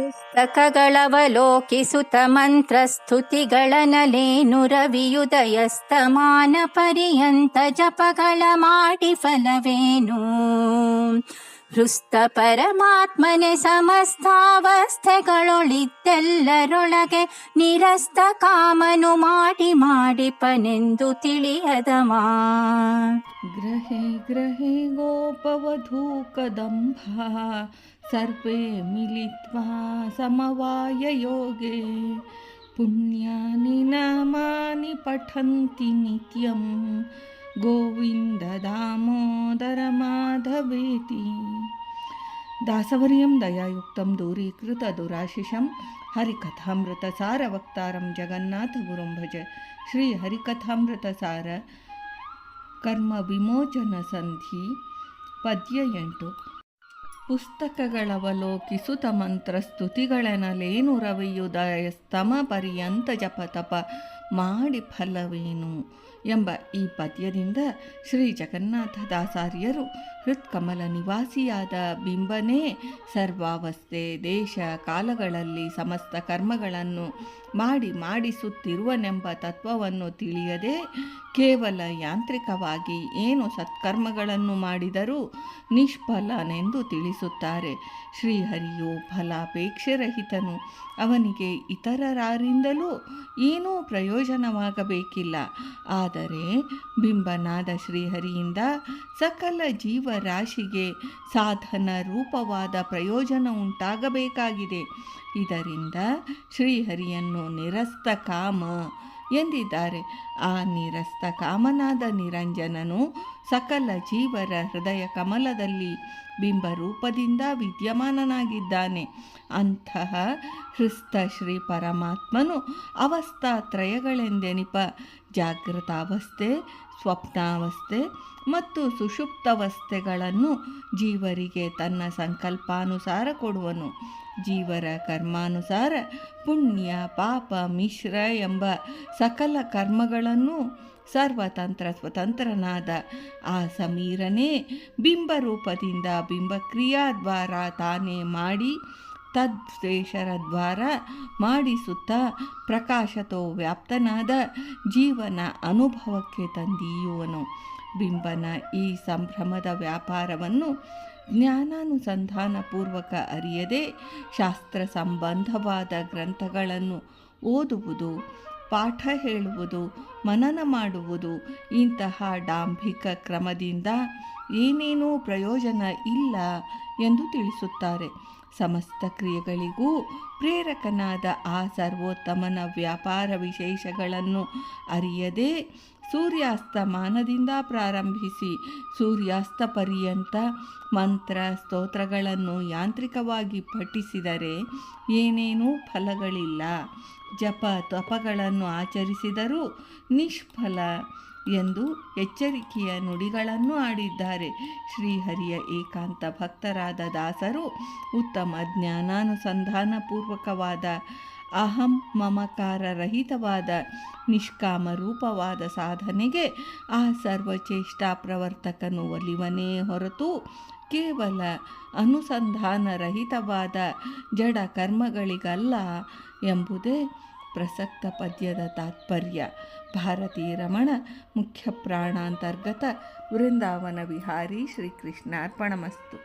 ಪುಸ್ತಕಗಳವಲೋಕಿಸುತ್ತ ಮಂತ್ರಸ್ತುತಿಗಳನಲೇನು ರವಿಯುದಯಸ್ತಮಾನ ಪರ್ಯಂತ ಜಪಗಳ ಮಾಡಿ ಫಲವೇನು. ಹೃಸ್ತ ಪರಮಾತ್ಮನೆ ಸಮಸ್ತಾವಸ್ಥೆಗಳೊಳಿದ್ದೆಲ್ಲರೊಳಗೆ ನಿರಸ್ತ ಕಾಮನು ಮಾಡಿ ಮಾಡಿಪನೆಂದು ತಿಳಿಯದಮ. ಗ್ರಹೇ ಗ್ರಹೇ ಗೋಪವಧೂ ಕದಂಬ ಸರ್ವೇ ಮಿಲಿತ್ವಾ ಸಮವಾಯ ಯೋಗೆ ಪುಣ್ಯಾನಿ ನಾಮಾನಿ ಪಠಂತಿ ನಿತ್ಯಂ ಗೋವಿಂದ ದಾಮೋದರ ಮಾಧವೇತಿ. ದಾಸವರ್ಯಂ ದಯಾಯುಕ್ತಂ ದೂರೀಕೃತ ದುರಾಶಿಷಂ ಹರಿಕಥಾಮೃತ ಸಾರ ವಕ್ತಾರಂ ಜಗನ್ನಾಥ ಗುರುಂ ಭಜ. ಶ್ರೀ ಹರಿಕಥಾಮೃತ ಸಾರ ಕರ್ಮ ವಿಮೋಚನ ಸಂಧಿ ಪದ್ಯ 8. ಪುಸ್ತಕಗಳವಲೋಕಿಸುತ ಮಂತ್ರ ಸ್ತುತಿಗಳನಲೇನು ರವಿಯುದಯಸ್ತಮ ಪರ್ಯಂತ ಜಪತಪ ಮಾಡಿ ಫಲವೇನು ಎಂಬ ಈ ಪದ್ಯದಿಂದ ಶ್ರೀ ಜಗನ್ನಾಥದಾಸಾರ್ಯರು ಹೃತ್ಕಮಲ ನಿವಾಸಿಯಾದ ಬಿಂಬನೇ ಸರ್ವಾವಸ್ಥೆ ದೇಶ ಕಾಲಗಳಲ್ಲಿ ಸಮಸ್ತ ಕರ್ಮಗಳನ್ನು ಮಾಡಿಸುತ್ತಿರುವನೆಂಬ ತತ್ವವನ್ನು ತಿಳಿಯದೆ ಕೇವಲ ಯಾಂತ್ರಿಕವಾಗಿ ಏನು ಸತ್ಕರ್ಮಗಳನ್ನು ಮಾಡಿದರೂ ನಿಷ್ಫಲನೆಂದು ತಿಳಿಸುತ್ತಾರೆ. ಶ್ರೀಹರಿಯು ಫಲಾಪೇಕ್ಷೆರಹಿತನು. ಅವನಿಗೆ ಇತರರಿಂದಲೂ ಏನೂ ಪ್ರಯೋಜನವಾಗಬೇಕಿಲ್ಲ. ಆದರೆ ಬಿಂಬನಾದ ಶ್ರೀಹರಿಯಿಂದ ಸಕಲ ಜೀವರಾಶಿಗೆ ಸಾಧನ ರೂಪವಾದ ಪ್ರಯೋಜನ ಉಂಟಾಗಬೇಕಾಗಿದೆ. ಇದರಿಂದ ಶ್ರೀಹರಿಯನ್ನು ನಿರಸ್ತ ಕಾಮ ಎಂದಿದ್ದಾರೆ. ಆ ನಿರಸ್ತ ಕಾಮನಾದ ನಿರಂಜನನು ಸಕಲ ಜೀವರ ಹೃದಯ ಕಮಲದಲ್ಲಿ ಬಿಂಬರೂಪದಿಂದ ವಿದ್ಯಮಾನನಾಗಿದ್ದಾನೆ. ಅಂತಹ ಹೃಸ್ತ ಶ್ರೀ ಪರಮಾತ್ಮನು ಅವಸ್ಥಾತ್ರಯಗಳೆಂದೆನಿಪ ಜಾಗೃತಾವಸ್ಥೆ, ಸ್ವಪ್ನಾವಸ್ಥೆ ಮತ್ತು ಸುಷುಪ್ತಾವಸ್ಥೆಗಳನ್ನು ಜೀವರಿಗೆ ತನ್ನ ಸಂಕಲ್ಪಾನುಸಾರ ಕೊಡುವನು. ಜೀವರ ಕರ್ಮಾನುಸಾರ ಪುಣ್ಯ ಪಾಪ ಮಿಶ್ರ ಎಂಬ ಸಕಲ ಕರ್ಮಗಳನ್ನು ಸರ್ವತಂತ್ರ ಸ್ವತಂತ್ರನಾದ ಆ ಸಮೀರನೇ ಬಿಂಬರೂಪದಿಂದ ಬಿಂಬಕ್ರಿಯಾದ್ವಾರ ತಾನೇ ಮಾಡಿ ತದ್ವೇಷರ ದ್ವಾರ ಮಾಡಿಸುತ್ತಾ ಪ್ರಕಾಶತೋ ವ್ಯಾಪ್ತನಾದ ಜೀವನ ಅನುಭವಕ್ಕೆ ತಂದೀಯುವನು. ಬಿಂಬನ ಈ ಸಂಭ್ರಮದ ವ್ಯಾಪಾರವನ್ನು ಜ್ಞಾನಾನುಸಂಧಾನಪೂರ್ವಕ ಅರಿಯದೆ ಶಾಸ್ತ್ರ ಸಂಬಂಧವಾದ ಗ್ರಂಥಗಳನ್ನು ಓದುವುದು, ಪಾಠ ಹೇಳುವುದು, ಮನನ ಮಾಡುವುದು ಇಂತಹ ಡಾಂಭಿಕ ಕ್ರಮದಿಂದ ಏನೇನೂ ಪ್ರಯೋಜನ ಇಲ್ಲ ಎಂದು ತಿಳಿಸುತ್ತಾರೆ. ಸಮಸ್ತ ಕ್ರಿಯೆಗಳಿಗೂ ಪ್ರೇರಕನಾದ ಆ ಸರ್ವೋತ್ತಮನ ವ್ಯಾಪಾರ ವಿಶೇಷಗಳನ್ನು ಅರಿಯದೆ ಸೂರ್ಯಾಸ್ತಮಾನದಿಂದ ಪ್ರಾರಂಭಿಸಿ ಸೂರ್ಯಾಸ್ತ ಪರ್ಯಂತ ಮಂತ್ರ ಸ್ತೋತ್ರಗಳನ್ನು ಯಾಂತ್ರಿಕವಾಗಿ ಪಠಿಸಿದರೆ ಏನೇನೂ ಫಲಗಳಿಲ್ಲ. ಜಪ ತಪಗಳನ್ನು ಆಚರಿಸಿದರೂ ನಿಷ್ಫಲ ಎಂದು ಎಚ್ಚರಿಕೆಯ ನುಡಿಗಳನ್ನು ಆಡಿದ್ದಾರೆ. ಶ್ರೀಹರಿಯ ಏಕಾಂತ ಭಕ್ತರಾದ ದಾಸರು ಉತ್ತಮ ಜ್ಞಾನಾನುಸಂಧಾನಪೂರ್ವಕವಾದ ಅಹಂ ಮಮಕಾರ ರಹಿತವಾದ ನಿಷ್ಕಾಮ ರೂಪವಾದ ಸಾಧನೆಗೆ ಆ ಸರ್ವಚೇಷ್ಟಾ ಪ್ರವರ್ತಕನು ಒಲಿವನೇ ಹೊರತು ಕೇವಲ ಅನುಸಂಧಾನ ರಹಿತವಾದ ಜಡ ಕರ್ಮಗಳಿಗಲ್ಲ ಎಂಬುದೇ ಪ್ರಸಕ್ತ ಪದ್ಯದ ತಾತ್ಪರ್ಯ. ಭಾರತೀ ರಮಣ ಮುಖ್ಯ ಪ್ರಾಣಾಂತರ್ಗತ ವೃಂದಾವನ ವಿಹಾರಿ. ಶ್ರೀಕೃಷ್ಣಾರ್ಪಣಮಸ್ತು.